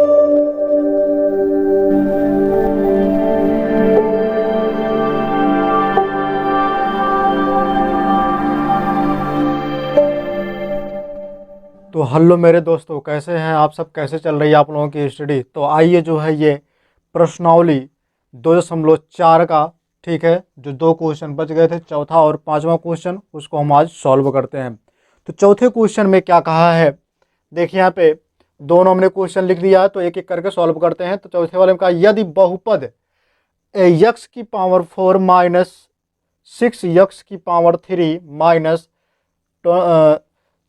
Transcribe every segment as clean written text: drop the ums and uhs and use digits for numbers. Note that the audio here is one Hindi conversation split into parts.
तो हेलो मेरे दोस्तों, कैसे हैं आप सब? कैसे चल रही है आप लोगों की स्टडी? तो आइए जो है ये प्रश्नावली 2.4 का, ठीक है, जो 2 क्वेश्चन बच गए थे, चौथा और 5वां क्वेश्चन, उसको हम आज सॉल्व करते हैं। तो चौथे क्वेश्चन में क्या कहा है, देखिए यहाँ पे दोनों हमने क्वेश्चन लिख दिया है, तो एक एक करके सॉल्व करते हैं। तो चौथे वाले में कहा, यदि बहुपद यक्स की पावर 4 माइनस 6 यक्स की power 3 minus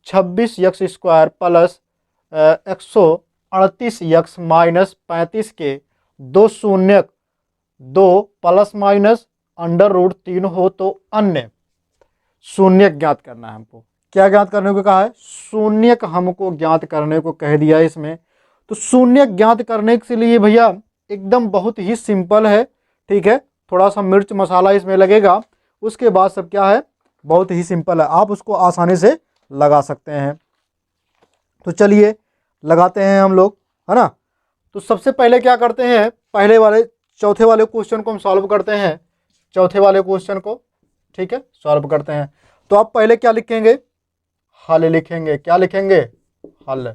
26 x square plus 138 x minus 35 के दो शून्यक 2 प्लस माइनस अंडर रूट 3 हो तो अन्य शून्यक ज्ञात करना है हमको। क्या ज्ञात करने को कहा है? शून्यक हमको ज्ञात करने को कह दिया है इसमें। तो शून्यक ज्ञात करने के लिए भैया एकदम बहुत ही सिंपल है, ठीक है, थोड़ा सा मिर्च मसाला इसमें लगेगा, उसके बाद सब क्या है, बहुत ही सिंपल है, आप उसको आसानी से लगा सकते हैं। तो चलिए लगाते हैं हम लोग, है ना। तो सबसे पहले क्या करते हैं, पहले वाले चौथे वाले क्वेश्चन को हम सॉल्व करते हैं। चौथे वाले क्वेश्चन को, ठीक है, सॉल्व करते हैं। तो आप पहले क्या लिखेंगे? हल लिखेंगे। क्या लिखेंगे? हल।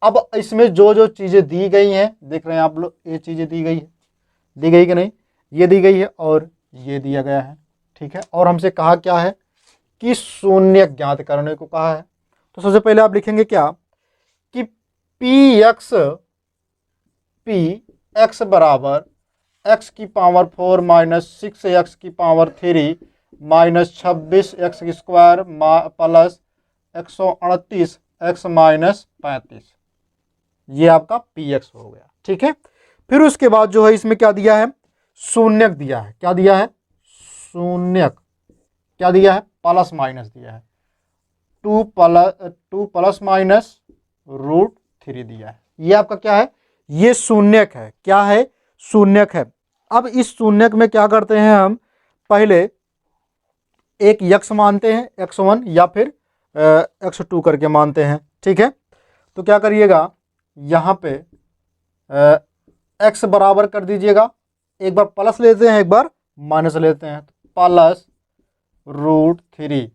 अब इसमें जो जो चीज़ें दी गई हैं, देख रहे हैं आप लोग, ये चीज़ें दी गई है, दी गई कि नहीं? ये दी गई है और ये दिया गया है, ठीक है। और हमसे कहा क्या है कि शून्य ज्ञात करने को कहा है। तो सबसे पहले आप लिखेंगे क्या कि पी एक्स बराबर एक्स की पावर 4 माइनस 6 एक्स की power 3 minus 26 x square plus 138 x minus 35, ये आपका पी एक्स हो गया, ठीक है। फिर उसके बाद जो है इसमें क्या दिया है? शून्यक दिया है। क्या दिया है? शून्यक। क्या दिया है? प्लस माइनस दिया है। 2 प्लस माइनस रूट 3 दिया है। ये आपका क्या है? ये शून्यक है। क्या है? शून्यक है। अब इस शून्यक में क्या करते हैं हम, पहले एक यक्स मानते हैं, x1 या फिर x2 करके मानते हैं, ठीक है। तो क्या करिएगा, यहाँ पे x बराबर कर दीजिएगा, एक बार प्लस लेते हैं, एक बार माइनस लेते हैं, प्लस रूट 3,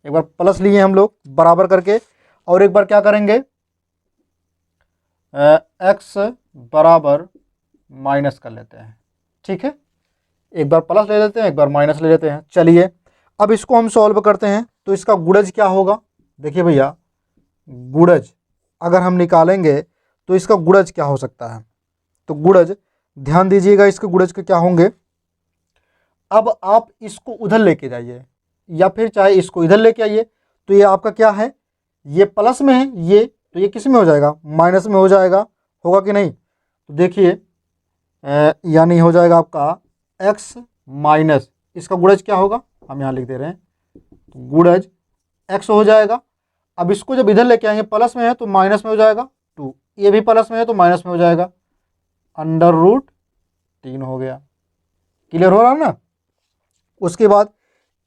एक बार प्लस लिए हम लोग बराबर करके, और एक बार क्या करेंगे, x बराबर माइनस कर लेते हैं, ठीक है। एक बार प्लस ले लेते हैं, एक बार माइनस ले लेते हैं। चलिए अब इसको हम सॉल्व करते हैं। तो इसका गुणज क्या होगा? देखिए भैया, गुणज अगर हम निकालेंगे तो इसका गुणज क्या हो सकता है? तो गुणज, ध्यान दीजिएगा, इसके गुणज के क्या होंगे। अब आप इसको उधर लेके जाइए या फिर चाहे इसको इधर लेके आइए, तो ये आपका क्या है, ये प्लस में है, ये तो ये किस में हो जाएगा? माइनस में हो जाएगा, होगा कि नहीं? तो देखिए यानी हो जाएगा आपका x माइनस, इसका गुणज क्या होगा, हम यहाँ लिख दे रहे हैं, तो गुणज x हो जाएगा। अब इसको जब इधर लेके आएंगे, प्लस में है तो माइनस में हो जाएगा 2, ये भी प्लस में है तो माइनस में हो जाएगा, अंडर रूट 3 हो गया। क्लियर हो रहा है ना? उसके बाद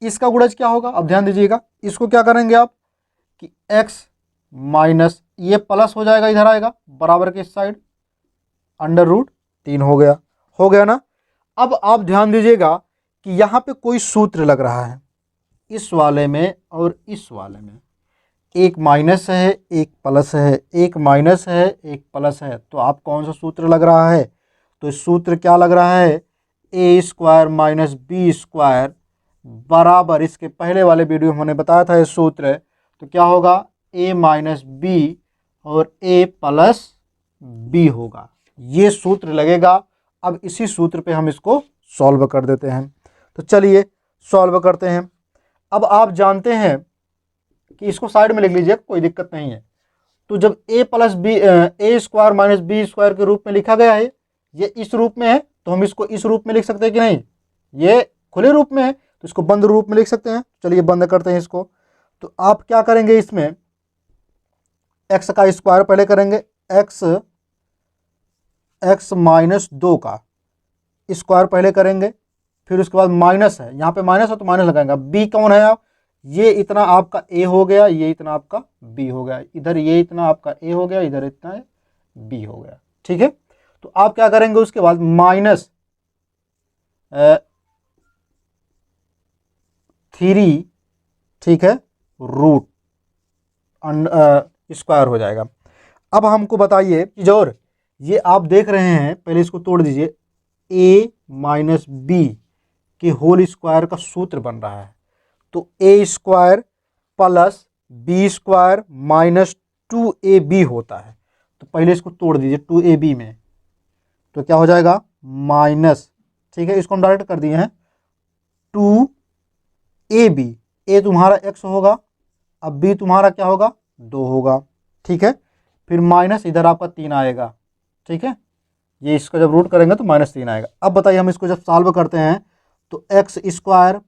इसका गुणज क्या होगा? अब ध्यान दीजिएगा, इसको क्या करेंगे आप कि x माइनस, ये प्लस हो जाएगा, इधर आएगा बराबर के इस साइड, अंडर रूट 3 हो गया। हो गया ना? अब आप ध्यान दीजिएगा कि यहाँ पे कोई सूत्र लग रहा है, इस वाले में और इस वाले में, एक माइनस है एक प्लस है, एक माइनस है एक प्लस है, तो आप कौन सा सूत्र लग रहा है? तो सूत्र क्या लग रहा है? ए स्क्वायर माइनस बी स्क्वायर बराबर, इसके पहले वाले वीडियो में हमने बताया था ये सूत्र, तो क्या होगा, ए माइनस बी और ए प्लस बी होगा, ये सूत्र लगेगा। अब इसी सूत्र पे हम इसको सॉल्व कर देते हैं। तो चलिए सॉल्व करते हैं। अब आप जानते हैं कि इसको साइड में लिख लीजिए, कोई दिक्कत नहीं है। तो जब a plus b, a square minus b square के रूप में लिखा गया है, ये इस रूप में है, तो हम इसको इस रूप में लिख सकते हैं कि नहीं? ये खुले रूप में है तो इसको बंद रूप में लिख सकते हैं। चलिए बंद करते हैं इसको। तो आप क्या करेंगे, इसमें x का स्क्वायर पहले करेंगे, x माइनस 2 का स्क्वायर पहले करेंगे, फिर उसके बाद माइनस है, यहाँ पे माइनस है तो माइनस लगाएंगे। b कौन है आप? ये इतना आपका a हो गया, ये इतना आपका b हो गया, इधर ये इतना आपका a हो गया, इधर इतना b हो गया। ठीक है। तो आप क्या करेंगे उसके बाद माइनस 3, ठीक है, रूट स्क्वायर हो जाएगा। अब हमको बताइए चीज और, ये आप देख रहे हैं, पहले इसको तोड़ दीजिए, a माइनस बी के होल स्क्वायर का सूत्र बन रहा है। तो a स्क्वायर प्लस बी स्क्वायर माइनस 2ab होता है। तो पहले इसको तोड़ दीजिए 2ab में, तो क्या हो जाएगा माइनस, ठीक है, इसको हम डायरेक्ट कर दिए हैं 2ab, a तुम्हारा x होगा, अब b तुम्हारा क्या होगा 2 होगा, ठीक है। फिर माइनस इधर आपका 3 आएगा, ठीक है, ये इसको जब रूट करेंगे तो -3 आएगा। अब बताइए हम इसको जब सॉल्व करते हैं तो एक्स स्क्वायर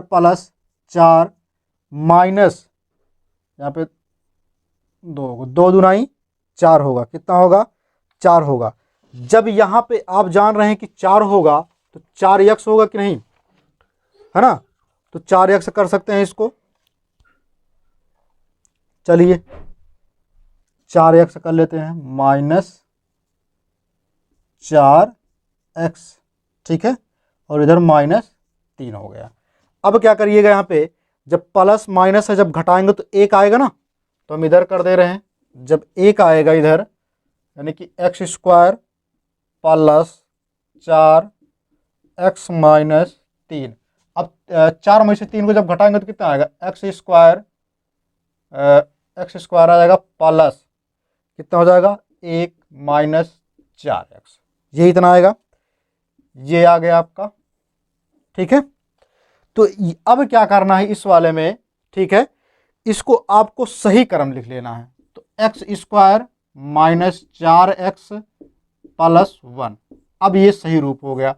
प्लस 4 माइनस यहाँ पे 2 दूनाई 4 होगा, कितना होगा 4 होगा। जब यहाँ पे आप जान रहे हैं कि 4 होगा तो 4x होगा कि नहीं, है ना, तो 4x कर सकते हैं इसको, चलिए 4x कर लेते हैं -4x, ठीक है, और इधर -3 हो गया। अब क्या करिएगा, यहाँ पे जब प्लस माइनस है, जब घटाएंगे तो 1 आएगा ना, तो हम इधर कर दे रहे हैं, जब 1 आएगा इधर, यानी कि x square plus 4x minus 3। अब 4 में से 3 को जब घटाएंगे तो कितना आएगा, एक्स स्क्वायर आ जाएगा प्लस कितना हो जाएगा 1 माइनस 4x, ये इतना आएगा, ये आ गया आपका, ठीक है। तो अब क्या करना है इस वाले में, ठीक है, इसको आपको सही क्रम लिख लेना है। तो x square minus 4x plus 1, अब ये सही रूप हो गया।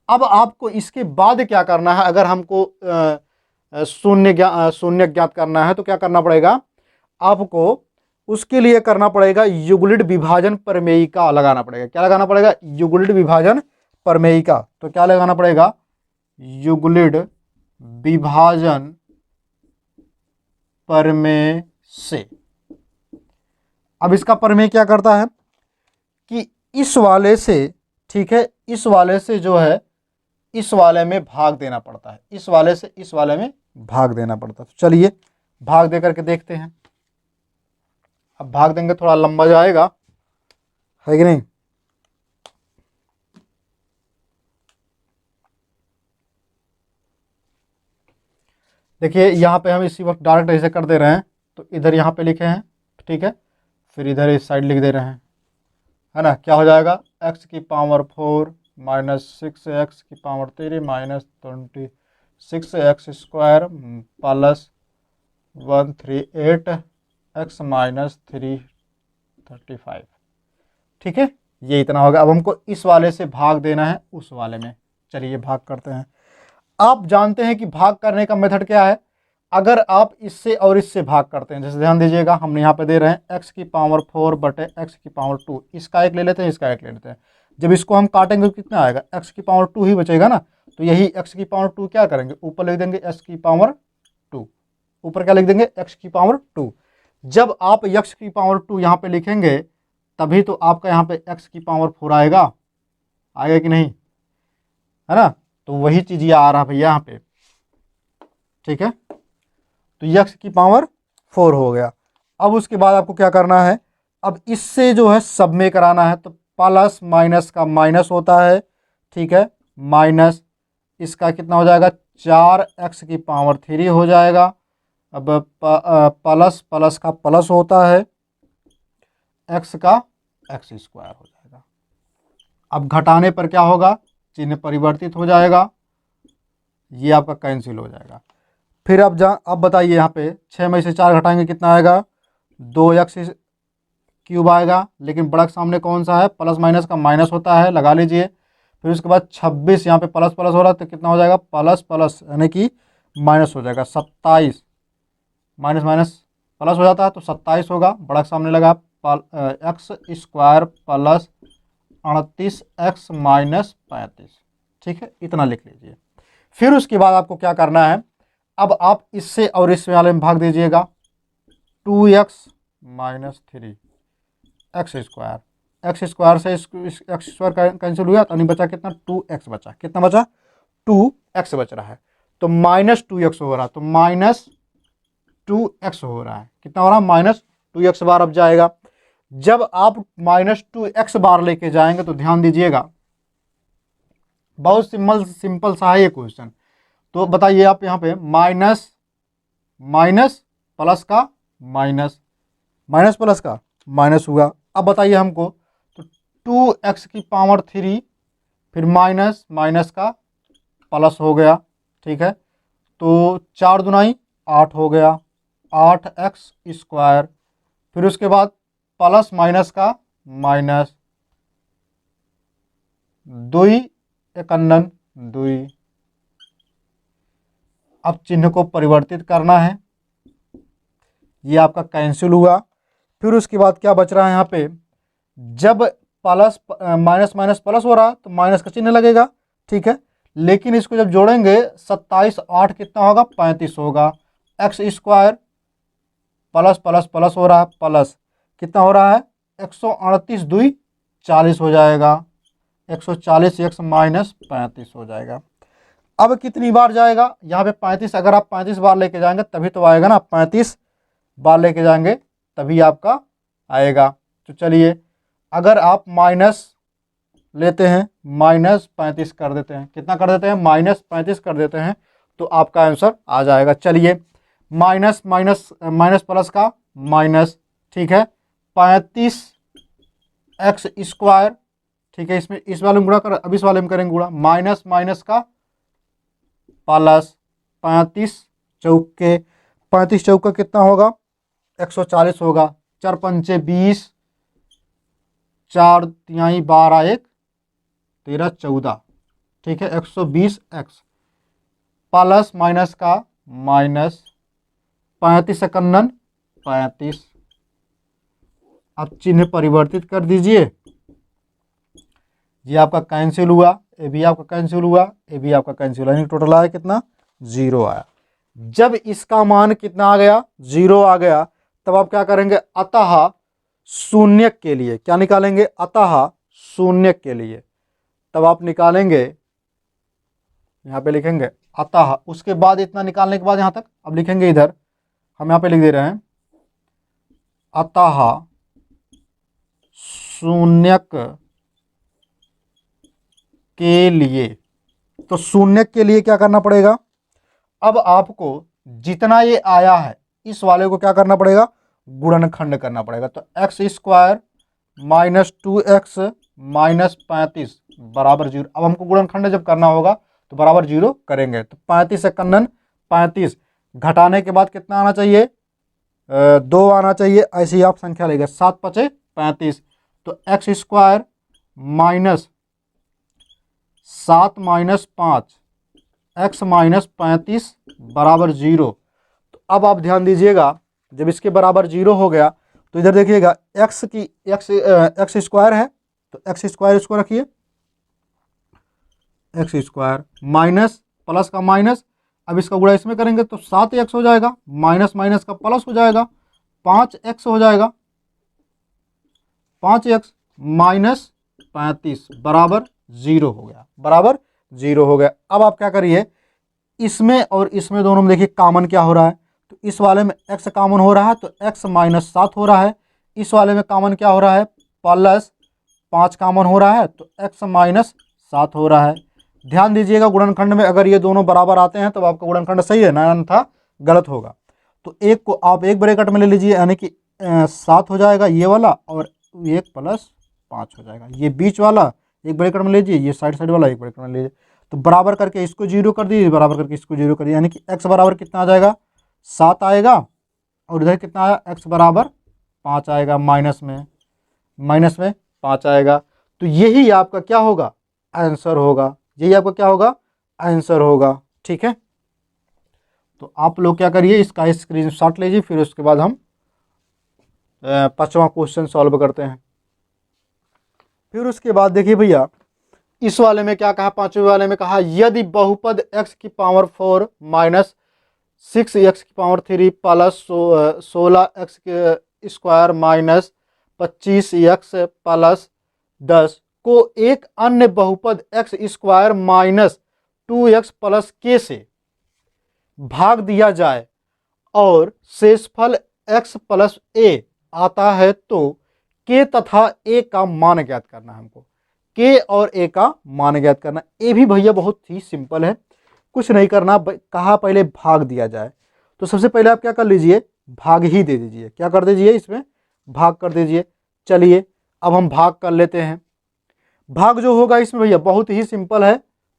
अब आपको इसके बाद क्या करना है, अगर हमको शून्य ज्ञात करना है तो क्या करना पड़ेगा आपको, उसके लिए करना पड़ेगा युगलिड विभाजन प्रमेयिका लगाना पड़ेगा। क्या लगाना पड़ेगा, युगलिड विभाजन प्रमेयिका। तो क्या लगाना पड़ेगा, युगलिड विभाजन प्रमेय से। अब इसका प्रमेय क्या करता है कि इस वाले से, ठीक है, इस वाले से जो है इस वाले में भाग देना पड़ता है, इस वाले से इस वाले में भाग देना पड़ता है। तो चलिए भाग दे करके देखते हैं। अब भाग देंगे थोड़ा लंबा जाएगा, है कि नहीं। देखिए यहाँ पे हम इसी वक्त डायरेक्ट ऐसे कर दे रहे हैं, तो इधर यहाँ पे लिखे हैं, ठीक है, फिर इधर इस साइड लिख दे रहे हैं, है ना। क्या हो जाएगा, x की पावर 4 माइनस 6x की power 3 minus 26x square plus 138x minus 335, ठीक है, ये इतना होगा। अब हमको इस वाले से भाग देना है उस वाले में, चलिए भाग करते हैं। आप जानते हैं कि भाग करने का मेथड क्या है, अगर आप इससे और इससे भाग करते हैं, जैसे ध्यान दीजिएगा हमने यहाँ पे दे रहे हैं x की पावर 4 बटे x की पावर 2, इसका एक ले लेते हैं, इसका एक ले लेते हैं। जब इसको हम काटेंगे तो कितना आएगा, x की पावर 2 ही बचेगा ना, तो यही x की पावर 2 क्या करेंगे, ऊपर लिख देंगे x की पावर 2, ऊपर क्या लिख देंगे x की पावर 2। जब आप x की पावर 2 यहाँ पे लिखेंगे तभी तो आपका यहाँ पे x की पावर 4 आएगा, आएगा कि नहीं, है ना। तो वही चीज ये आ रहा है भैया यहाँ पे, ठीक है। तो x की पावर 4 हो गया। अब उसके बाद आपको क्या करना है, अब इससे जो है सब में कराना है, तो प्लस माइनस का माइनस होता है, ठीक है, माइनस इसका कितना हो जाएगा 4x की पावर 3 हो जाएगा। अब प्लस प्लस का प्लस होता है, x का x स्क्वायर हो जाएगा। अब घटाने पर क्या होगा, चिन्ह परिवर्तित हो जाएगा, ये आपका कैंसिल हो जाएगा। फिर अब बताइए यहाँ पे 6 में से 4 घटाएंगे कितना आएगा, 2x क्यूब आएगा, लेकिन बड़ा के सामने कौन सा है, प्लस माइनस का माइनस होता है, लगा लीजिए। फिर उसके बाद 26 यहाँ पे प्लस प्लस हो रहा है तो कितना हो जाएगा, प्लस प्लस यानी कि माइनस हो जाएगा, 27 माइनस माइनस प्लस हो जाता है तो 27 होगा, बड़ा के सामने लगा x square plus 38x minus 35, ठीक है, इतना लिख लीजिए। फिर उसके बाद आपको क्या करना है, अब आप इससे और इस वाले में भाग दीजिएगा, 2x माइनस 3 एक्स स्क्वायर से एक्स स्क्वायर कैंसिल हुआ, तो नहीं बचा कितना, 2x बचा। कितना बचा, 2x बच रहा है। तो -2x हो रहा है, तो -2x हो रहा है। कितना हो रहा है, -2x बार। अब जाएगा, जब आप -2x बार लेके जाएंगे तो ध्यान दीजिएगा, बहुत सिंपल सा है ये क्वेश्चन। तो बताइए आप यहाँ पे माइनस माइनस प्लस का माइनस, माइनस प्लस का माइनस हुआ। अब बताइए हमको, तो 2x की पावर 3 फिर माइनस माइनस का प्लस हो गया, ठीक है। तो 4 दुनाई 8 हो गया, 8x स्क्वायर। फिर उसके बाद प्लस माइनस का माइनस, 2 51 2। अब चिन्ह को परिवर्तित करना है, ये आपका कैंसिल हुआ। फिर उसके बाद क्या बच रहा है यहाँ पे, जब प्लस माइनस माइनस प्लस हो रहा तो माइनस का चिन्ह लगेगा, ठीक है। लेकिन इसको जब जोड़ेंगे 27 8 कितना होगा, 35 होगा। X square plus plus plus हो रहा है, प्लस कितना हो रहा है, 138 2 40 हो जाएगा, 140 x माइनस 35 हो जाएगा। अब कितनी बार जाएगा यहाँ पे 35, अगर आप 35 बार लेके जाएंगे तभी तो आएगा ना, 35 बार लेके जाएंगे तभी आपका आएगा। तो चलिए, अगर आप माइनस लेते हैं, -35 कर देते हैं, कितना कर देते हैं, -35 कर देते हैं, तो आपका आंसर आ जाएगा। चलिए, माइनस माइनस माइनस प्लस का माइनस, ठीक है, 35x स्क्वायर, ठीक है। इसमें इस वाले में गुणा कर, अब इस वाले में करेंगे गुणा, माइनस माइनस का प्लस, 35 चौके 35 चौका कितना होगा, 140 होगा। 4 पंचे 20, 4 तिहाई 12 1 13 14, ठीक है, 120x प्लस माइनस का माइनस, 35 51 35। अब चिन्ह परिवर्तित कर दीजिए, ये आपका कैंसिल हुआ, ये भी आपका कैंसिल हुआ, ये भी आपका कैंसिल हुआ, टोटल आया कितना, 0 आया। जब इसका मान कितना आ गया, 0 आ गया, तब आप क्या करेंगे, अतः शून्य के लिए क्या निकालेंगे, अतः शून्य के लिए, तब आप निकालेंगे, यहाँ पे लिखेंगे अतः। उसके बाद इतना निकालने के बाद यहाँ तक अब लिखेंगे, इधर हम यहाँ पे लिख दे रहे हैं, अतः शून्यक के लिए। तो शून्यक के लिए क्या करना पड़ेगा, अब आपको जितना ये आया है इस वाले को क्या करना पड़ेगा, गुणनखंड करना पड़ेगा। तो एक्स स्क्वायर -2x माइनस 35 बराबर 0। अब हमको गुणनखंड जब करना होगा तो बराबर 0 करेंगे। तो 35 से कन्नन 35 घटाने के बाद कितना आना चाहिए, 2 आना चाहिए। ऐसी आप संख्या लेंगे, 7 5 35। तो x square minus 7 minus 5 x minus 35 बराबर 0। तो अब आप ध्यान दीजिएगा, जब इसके बराबर 0 हो गया तो इधर देखिएगा, एक्स स्क्वायर है तो एक्स स्क्वायर इसको रखिए, एक्स स्क्वायर माइनस प्लस का माइनस, अब इसका गुणा इसमें करेंगे तो 7x हो जाएगा, माइनस माइनस का प्लस हो जाएगा, 5x हो जाएगा, 5x माइनस 35 बराबर 0 हो गया, बराबर 0 हो गया। अब आप क्या करिए, इसमें और इसमें दोनों में देखिए कॉमन क्या हो रहा है, तो इस वाले में x कॉमन हो रहा है तो x माइनस 7 हो रहा है। इस वाले में कॉमन क्या हो रहा है, प्लस 5 कॉमन हो रहा है तो x माइनस 7 हो रहा है। ध्यान दीजिएगा, गुणनखंड में अगर ये दोनों बराबर आते हैं तो आपका गुणनखंड सही है ना, अन्यथा गलत होगा। तो एक को आप एक ब्रैकेट में ले लीजिए, यानी कि 7 हो जाएगा ये वाला, और 1 प्लस 5 हो जाएगा। ये बीच वाला एक ब्रैकेट में लीजिए, ये साइड वाला एक ब्रैकेट में लीजिए। तो बराबर करके इसको 0 कर दीजिए, बराबर करके इसको 0 कर दीजिए, यानी कि x बराबर कितना आ जाएगा, 7 आएगा, और इधर कितना आया, x बराबर 5 आएगा, माइनस में 5 आएगा। तो यही आपका क्या होगा, आंसर होगा, यही आपका क्या होगा, आंसर होगा, ठीक है। तो आप लोग क्या करिए, इसका स्क्रीनशॉट लीजिए, फिर उसके बाद हम 5वां क्वेश्चन सॉल्व करते हैं। फिर उसके बाद देखिए भैया, इस वाले में क्या कहा, 5वें वाले में कहा, यदि बहुपद x की पावर 4 माइनस 6x की power 3 plus 16x square minus 25x+10 को एक अन्य बहुपद x² minus 2x plus k से भाग दिया जाए और शेषफल x प्लस a आता है तो k तथा a का मान ज्ञात करना है हमको। k और a का मान ज्ञात करना। ये भी भैया बहुत ही सिंपल है, कुछ नहीं करना। कहा पहले भाग दिया जाए, तो सबसे पहले आप क्या कर लीजिए, भाग ही दे दीजिए। क्या कर दीजिए, इसमें भाग कर दीजिए। चलिए अब हम भाग कर लेते हैं। भाग जो होगा इसमें भैया बहुत ही सिंपल है,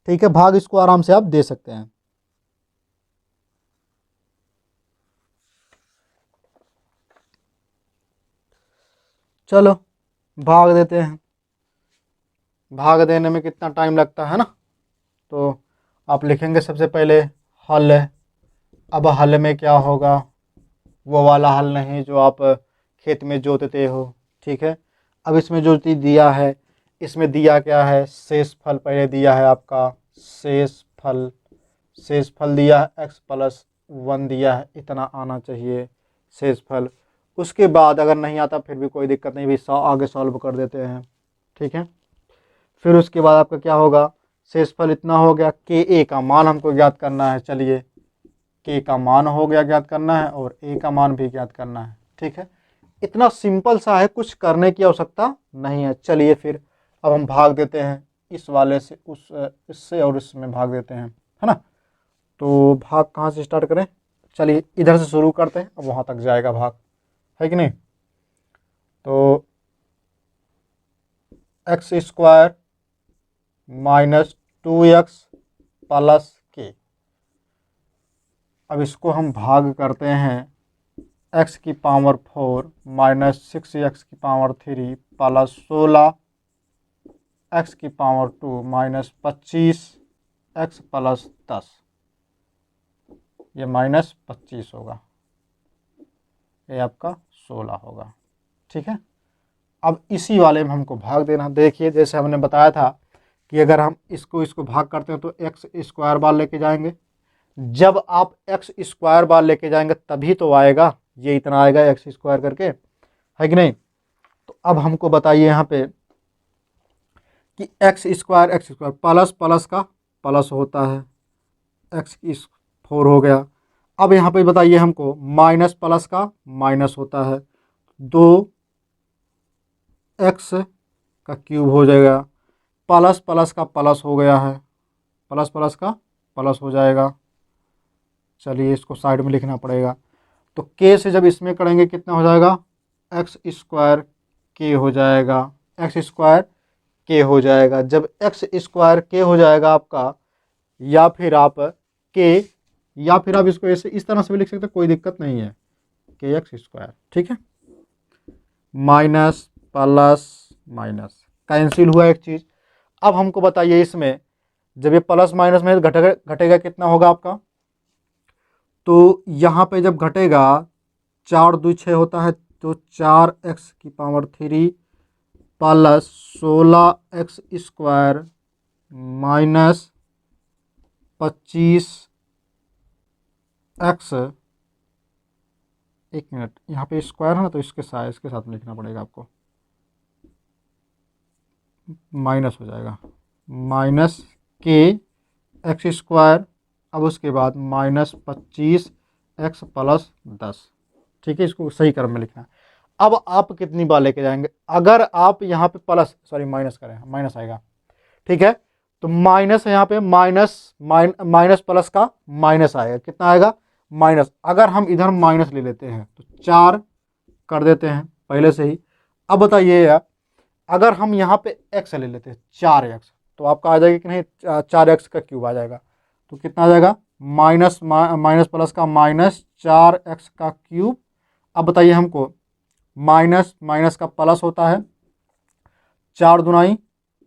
ठीक है। भाग इसको आराम से आप दे सकते हैं। चलो भाग देते हैं। भाग देने में कितना टाइम लगता है ना, तो आप लिखेंगे सबसे पहले हल है। अब हल में क्या होगा, वो वाला हल नहीं जो आप खेत में जोतते हो, ठीक है। अब इसमें जो चीज़ दिया है, इसमें दिया क्या है, शेषफल पहले दिया है आपका, शेषफल दिया है x+1 दिया है, इतना आना चाहिए शेषफल। उसके बाद अगर नहीं आता फिर भी कोई दिक्कत नहीं, भी आगे सॉल्व कर देते हैं, ठीक है। फिर उसके बाद आपका क्या होगा, शेषफल इतना हो गया, के ए का मान हमको ज्ञात करना है। चलिए के का मान हो गया ज्ञात करना है और ए का मान भी ज्ञात करना है, ठीक है। इतना सिंपल सा है, कुछ करने की आवश्यकता नहीं है। चलिए फिर अब हम भाग देते हैं, इस वाले से इससे और इसमें भाग देते हैं, है ना। तो भाग कहाँ से स्टार्ट करें, चलिए इधर से शुरू करते हैं, अब वहाँ तक जाएगा भाग, है कि नहीं। तो x² minus 2x plus k, अब इसको हम भाग करते हैं x⁴ minus 6x⁴ plus 16 x⁴ minus 25x plus 10, ये माइनस 25 होगा, ये आपका 16 होगा, ठीक है। अब इसी वाले में हमको भाग देना। देखिए जैसे हमने बताया था कि अगर हम इसको भाग करते हैं तो x² बार लेके जाएंगे। जब आप x² बार लेके जाएंगे तभी तो आएगा, ये इतना आएगा x² करके, है कि नहीं। तो अब हमको बताइए यहाँ पे कि x² प्लस प्लस का प्लस होता है, x⁴ हो गया। अब यहाँ पे बताइए हमको माइनस प्लस का माइनस होता है, 2x का क्यूब हो जाएगा, प्लस प्लस का प्लस हो गया है, प्लस प्लस का प्लस हो जाएगा। चलिए इसको साइड में लिखना पड़ेगा। तो k से जब इसमें करेंगे कितना हो जाएगा, x² k हो जाएगा, x² k हो जाएगा। जब x² k हो जाएगा आपका, या फिर आप इसको ऐसे इस तरह से भी लिख सकते हैं, कोई दिक्कत नहीं है, kx², ठीक है। माइनस प्लस माइनस कैंसिल हुआ एक चीज़। अब हमको बताइए इसमें जब ये प्लस माइनस में घटेगा कितना होगा आपका, तो यहाँ पे जब घटेगा 4 2 6 होता है, तो 4x⁴ plus 16x² minus 25x, एक मिनट, यहाँ पे स्क्वायर है ना तो इसके साथ लिखना पड़ेगा आपको, माइनस हो जाएगा, माइनस k x², अब उसके बाद माइनस 25x प्लस 10, ठीक है। इसको सही क्रम में लिखना है। अब आप कितनी बार लेके जाएंगे, अगर आप यहाँ पे माइनस करें, माइनस आएगा, ठीक है। तो माइनस यहाँ पे माइनस प्लस का माइनस आएगा, कितना आएगा, माइनस। अगर हम इधर माइनस ले लेते हैं तो 4 कर देते हैं पहले से ही। अब बताइए यार, अगर हम यहाँ पे x ले लेते हैं 4x, तो आपका आ जाएगा कि नहीं, 4x का क्यूब आ जाएगा। तो कितना आ जाएगा, माइनस प्लस का माइनस 4x का क्यूब। अब बताइए हमको, माइनस माइनस का प्लस होता है, 4 दूनाई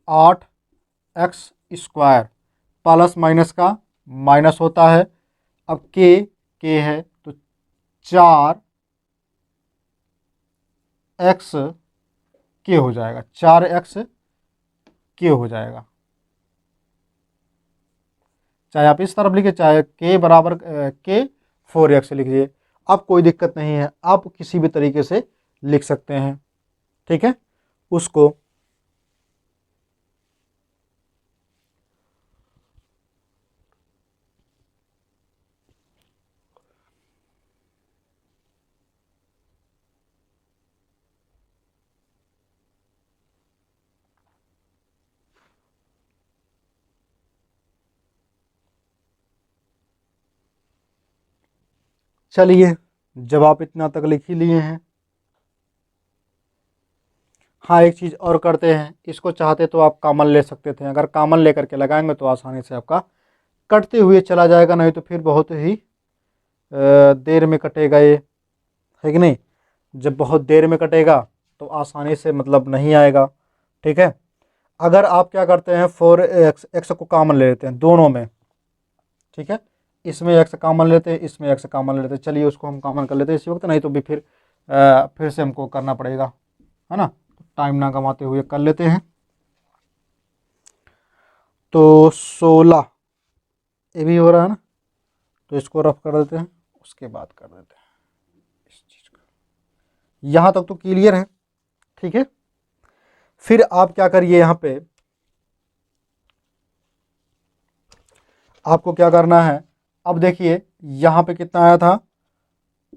8x², प्लस माइनस का माइनस होता है। अब k है तो 4x k हो जाएगा, 4x k हो जाएगा। चाहे आप इस तरफ लिखिए, चाहे k बराबर k 4x लिखिए, अब कोई दिक्कत नहीं है, आप किसी भी तरीके से लिख सकते हैं, ठीक है, उसको चलिए जवाब इतना तक लिख ही लिए हैं। हाँ, एक चीज़ और करते हैं, इसको चाहते तो आप कॉमन ले सकते थे, अगर कॉमन लेकर के लगाएंगे तो आसानी से आपका कटते हुए चला जाएगा, नहीं तो फिर बहुत ही देर में कटेगा ये, है कि नहीं। जब बहुत देर में कटेगा तो आसानी से मतलब नहीं आएगा। ठीक है, अगर आप क्या करते हैं 4x, एक्स को कॉमन ले लेते हैं दोनों में। ठीक है, इसमें एक्स कॉमन लेते हैं, इसमें एक्स कॉमन लेते हैं। चलिए उसको हम कॉमन कर लेते हैं इसी वक्त, नहीं तो भी फिर से हमको करना पड़ेगा, है ना। टाइम ना गंवाते हुए कर लेते हैं। तो 16 ये भी हो रहा है ना, तो इसको रफ कर देते हैं, उसके बाद कर देते हैं इस चीज़ को। यहाँ तक तो क्लियर है। ठीक है, फिर आप क्या करिए, यहाँ पे आपको क्या करना है, अब देखिए यहाँ पे कितना आया था,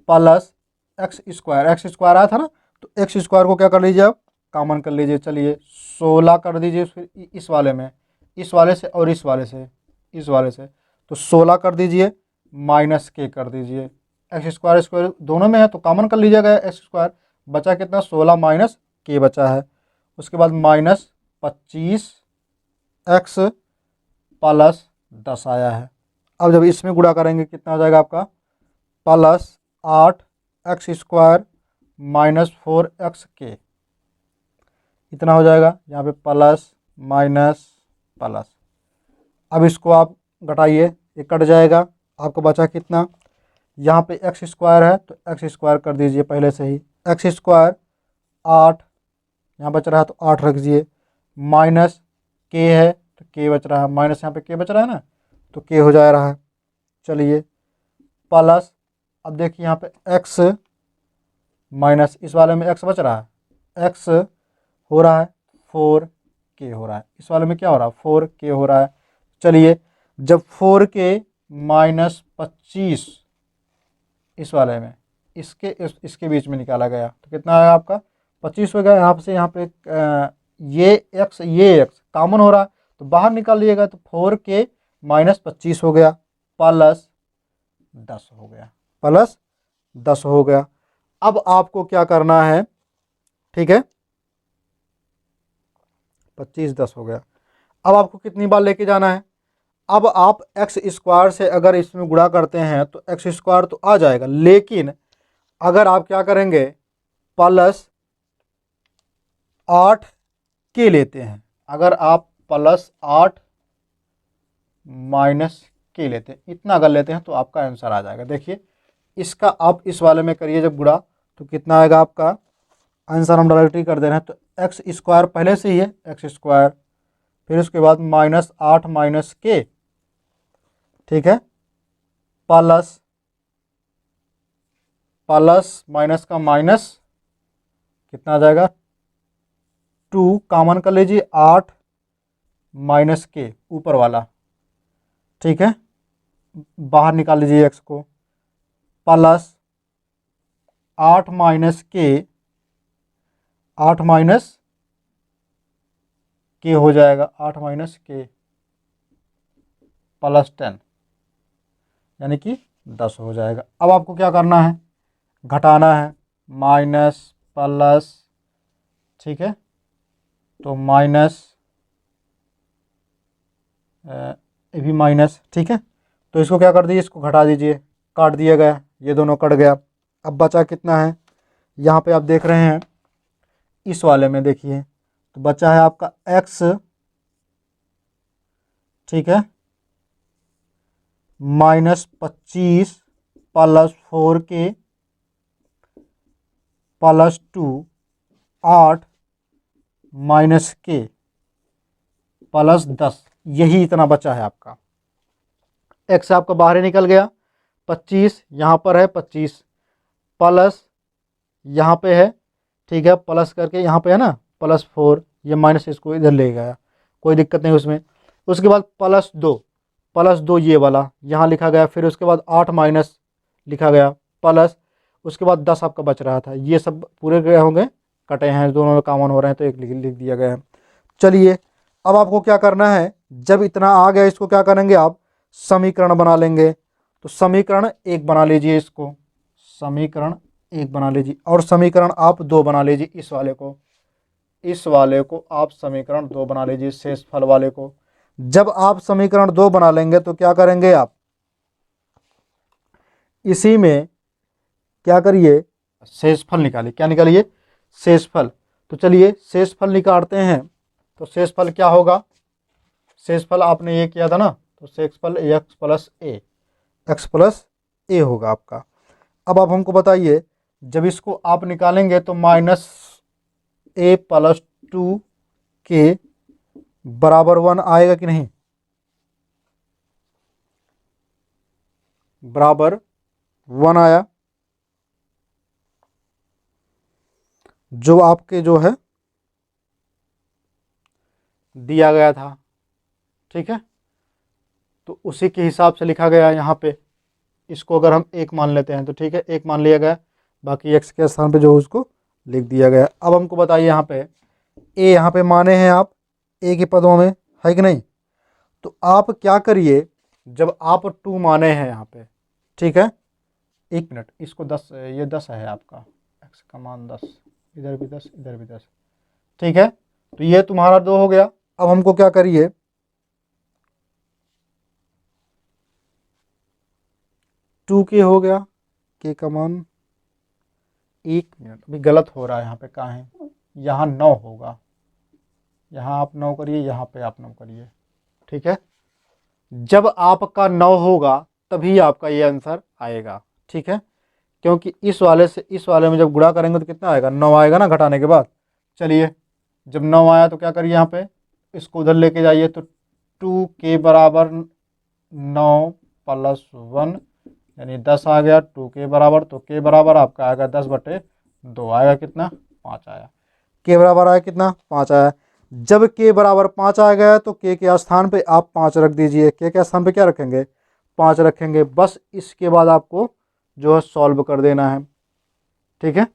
प्लस एक्स स्क्वायर आया था ना, तो एक्स स्क्वायर को क्या कर लीजिए आप, कॉमन कर लीजिए। चलिए 16 कर दीजिए फिर इस वाले में, इस वाले से और इस वाले से, इस वाले से, तो 16 कर दीजिए, माइनस के कर दीजिए। एक्स स्क्वायर दोनों में है तो कॉमन कर लीजिएगा, एक्स स्क्वायर बचा कितना, 16 माइनस के बचा है। उसके बाद माइनस 25 एक्स प्लस 10 आया है। अब जब इसमें गुणा करेंगे कितना हो जाएगा आपका, plus 8 x square minus 4 x के, इतना हो जाएगा। यहाँ पे प्लस माइनस प्लस, अब इसको आप घटाइए, ये कट जाएगा, आपको बचा कितना, यहाँ पे एक्स स्क्वायर है तो एक्स स्क्वायर कर दीजिए पहले से ही, एक्स स्क्वायर 8, यहाँ बच रहा है तो 8 रख दीजिए, माइनस के है तो के बच रहा है, माइनस यहाँ पे के बच रहा है ना, तो के हो जा रहा है। चलिए प्लस, अब देखिए यहाँ पे एक्स माइनस इस वाले में एक्स बच रहा है, एक्स हो रहा है 4 के हो रहा है, इस वाले में क्या हो रहा है 4 के हो रहा है। चलिए जब 4 के माइनस 25 इस वाले में इसके बीच में निकाला गया तो कितना आया आपका, 25 हो गया। यहाँ से यहाँ पे ये एक्स कॉमन हो रहा है तो बाहर निकाल लिएगा, तो 4 के माइनस 25 हो गया, प्लस 10 हो गया, प्लस 10 हो गया। अब आपको क्या करना है, ठीक है, 25 10 हो गया। अब आपको कितनी बार लेके जाना है, अब आप एक्स स्क्वायर से अगर इसमें गुणा करते हैं तो एक्स स्क्वायर तो आ जाएगा, लेकिन अगर आप क्या करेंगे प्लस 8 के लेते हैं, अगर आप प्लस 8 माइनस के लेते हैं, इतना अगर लेते हैं तो आपका आंसर आ जाएगा। देखिए इसका आप इस वाले में करिए जब गुणा, तो कितना आएगा आपका आंसर, हम डायरेक्टली कर दे रहे हैं, तो एक्स स्क्वायर पहले से ही है एक्स स्क्वायर, फिर उसके बाद माइनस 8 माइनस के, ठीक है, प्लस प्लस माइनस का माइनस कितना आ जाएगा 2, कॉमन कर लीजिए 8 माइनस के ऊपर वाला, ठीक है, बाहर निकाल लीजिए एक्स को, प्लस 8 माइनस के, 8 माइनस के हो जाएगा, 8 माइनस के प्लस 10 यानी कि 10 हो जाएगा। अब आपको क्या करना है, घटाना है, माइनस प्लस, ठीक है, तो माइनस ये भी माइनस, ठीक है, तो इसको क्या कर दीजिए, इसको घटा दीजिए, काट दिया गया, ये दोनों कट गया। अब बचा कितना है, यहाँ पे आप देख रहे हैं इस वाले में देखिए, तो बचा है आपका x, ठीक है, माइनस 25 प्लस 4 के प्लस 2, 8 माइनस के प्लस 10, यही इतना बचा है आपका। x आपका बाहर ही निकल गया, 25 यहाँ पर है 25 प्लस यहाँ पे है, ठीक है, प्लस करके यहाँ पे है ना +4, ये माइनस इसको इधर ले गया, कोई दिक्कत नहीं उसमें। उसके बाद +2 ये वाला यहाँ लिखा गया, फिर उसके बाद 8 माइनस लिखा गया प्लस, उसके बाद 10 आपका बच रहा था, ये सब पूरे गए होंगे, कटे हैं दोनों में कॉमन हो रहे हैं तो एक लिख दिया गया है। चलिए अब आपको क्या करना है, जब इतना आ गया इसको क्या करेंगे आप, समीकरण बना लेंगे। तो समीकरण 1 बना लीजिए, इसको समीकरण 1 बना लीजिए, और समीकरण आप 2 बना लीजिए, इस वाले को आप समीकरण 2 बना लीजिए, शेषफल वाले को। जब आप समीकरण 2 बना लेंगे तो क्या करेंगे आप, इसी में क्या करिए, शेषफल निकालिए। क्या निकालिए, शेषफल। तो चलिए शेषफल निकालते हैं। तो शेषफल क्या होगा, शेषफल आपने ये किया था ना, तो शेषफल x प्लस ए होगा आपका। अब आप हमको बताइए, जब इसको आप निकालेंगे तो -a+2 के बराबर 1 आएगा कि नहीं, बराबर 1 आया, जो आपके जो है दिया गया था, ठीक है। तो उसी के हिसाब से लिखा गया है यहाँ पे, इसको अगर हम 1 मान लेते हैं तो ठीक है, 1 मान लिया गया, बाकी x के स्थान पे जो उसको लिख दिया गया। अब हमको बताइए यहाँ पे a यहाँ पे माने हैं आप a के पदों में, है कि नहीं। तो आप क्या करिए, जब आप 2 माने हैं यहाँ पे, ठीक है, 1 मिनट, इसको 10, ये 10 है आपका, x का मान 10, इधर भी 10 इधर भी 10, ठीक है। तो ये तुम्हारा 2 हो गया। अब हमको क्या करिए, 2k हो गया, k का मान, 1 मिनट अभी गलत हो रहा है यहाँ पे, कहाँ है, यहाँ 9 होगा, यहाँ आप 9 करिए, यहाँ पे आप 9 करिए, ठीक है। जब आपका 9 होगा तभी आपका ये आंसर आएगा, ठीक है, क्योंकि इस वाले से इस वाले में जब गुणा करेंगे तो कितना आएगा, 9 आएगा ना घटाने के बाद। चलिए जब 9 आया तो क्या करिए, यहाँ पे इसको उधर लेके जाइए, तो 2 के बराबर 9 + 1 यानी 10 आ गया, 2 के बराबर, तो के बराबर आपका आएगा 10/2 आएगा, कितना, 5 आया, के बराबर आया कितना, 5 आया। जब के बराबर 5 आ गया तो के स्थान पे आप 5 रख दीजिए, के स्थान पे क्या रखेंगे, 5 रखेंगे, बस इसके बाद आपको जो है सॉल्व कर देना है, ठीक है।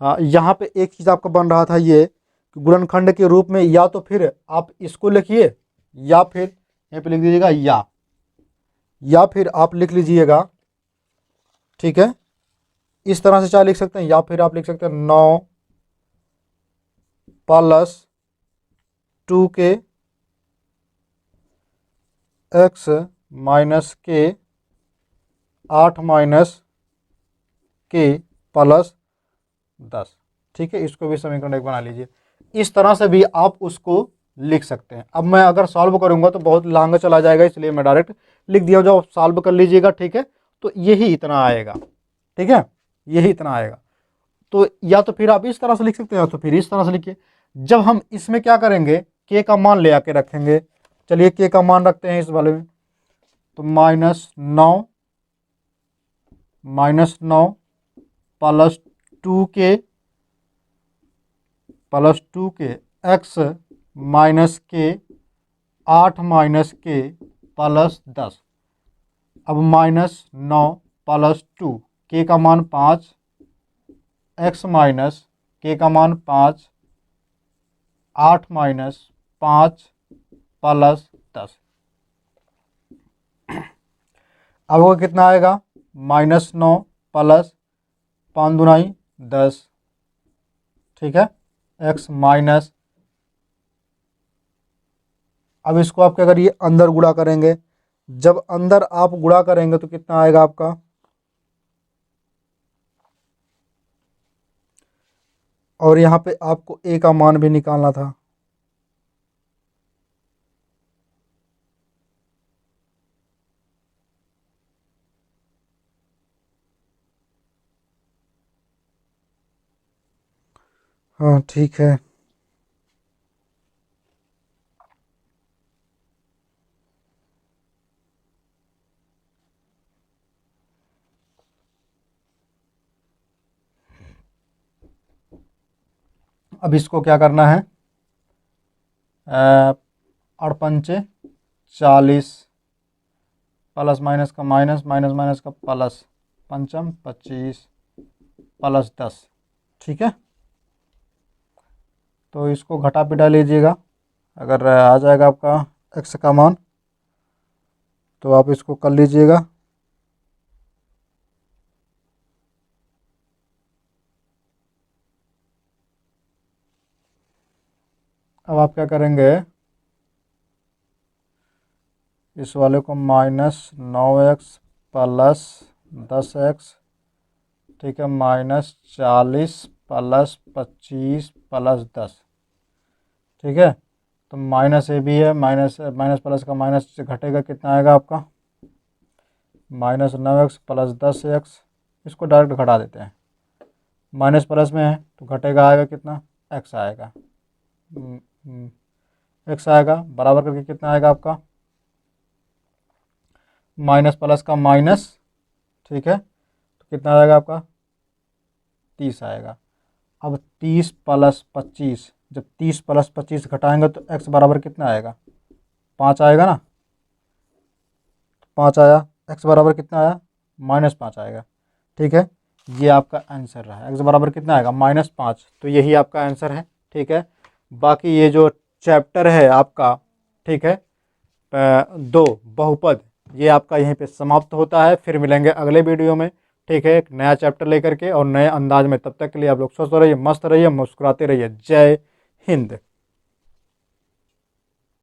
हाँ, यहाँ पे एक चीज़ आपका बन रहा था ये, कि गुणनखंड के रूप में, या तो फिर आप इसको लिखिए, या फिर यहाँ पे लिख दीजिएगा या फिर आप लिख लीजिएगा, ठीक है, इस तरह से चाहे लिख सकते हैं, या फिर आप लिख सकते हैं 9 + 2k x - k 8 - k + 10, ठीक है। इसको भी समीकरण 1 बना लीजिए। इस तरह से भी आप उसको लिख सकते हैं। अब मैं अगर सॉल्व करूंगा तो बहुत लंबा चला जाएगा, इसलिए मैं डायरेक्ट लिख दिया, जब आप सॉल्व कर लीजिएगा, ठीक है, तो यही इतना आएगा, ठीक है, यही इतना आएगा। तो या तो फिर आप इस तरह से लिख सकते हैं, तो फिर इस तरह से लिखिए। जब हम इसमें क्या करेंगे, के का मान ले आके रखेंगे। चलिए के का मान रखते हैं इस वाले में, तो -9 + 2k x - k 8 - k + 10। अब -9 + 2, के का मान 5, x - के का मान 5, 8 - 5 + 10। अब वो कितना आएगा, -9 + 5 दूनाई 10, ठीक है, x माइनस, अब इसको आप क्या करिए, अंदर गुणा करेंगे। जब अंदर आप गुणा करेंगे तो कितना आएगा आपका, और यहाँ पे आपको a का मान भी निकालना था। हाँ ठीक है, अब इसको क्या करना है, 8×5 40, प्लस माइनस का माइनस, माइनस माइनस का प्लस, पंचम 25 प्लस 10। ठीक है, तो इसको घटा पिटा लीजिएगा। अगर आ जाएगा आपका x का मान तो आप इसको कर लीजिएगा। अब आप क्या करेंगे, इस वाले को -9x प्लस 10x, ठीक है, -40 प्लस 25 प्लस 10। ठीक है, तो माइनस ए भी है, माइनस माइनस प्लस का माइनस से घटेगा, कितना आएगा आपका -9x प्लस 10x। इसको डायरेक्ट घटा देते हैं, माइनस प्लस में है तो घटेगा, आएगा कितना, x आएगा। x आएगा बराबर करके कितना आएगा आपका, माइनस प्लस का माइनस, ठीक है, तो कितना आएगा आपका 30 आएगा। अब 30 प्लस 25, जब 30 प्लस 25 घटाएंगे तो x बराबर कितना आएगा, 5 आएगा ना, 5 आया, x बराबर कितना आया, -5 आएगा। ठीक है, ये आपका आंसर रहा, x बराबर कितना आएगा, -5। तो यही आपका आंसर है। ठीक है, बाकी ये जो चैप्टर है आपका, ठीक है, 2 बहुपद, ये आपका यहीं पे समाप्त होता है। फिर मिलेंगे अगले वीडियो में, ठीक है, एक नया चैप्टर लेकर के और नए अंदाज में। तब तक के लिए आप लोग स्वस्थ रहिए, मस्त रहिए, मुस्कुराते रहिए। जय हिंद।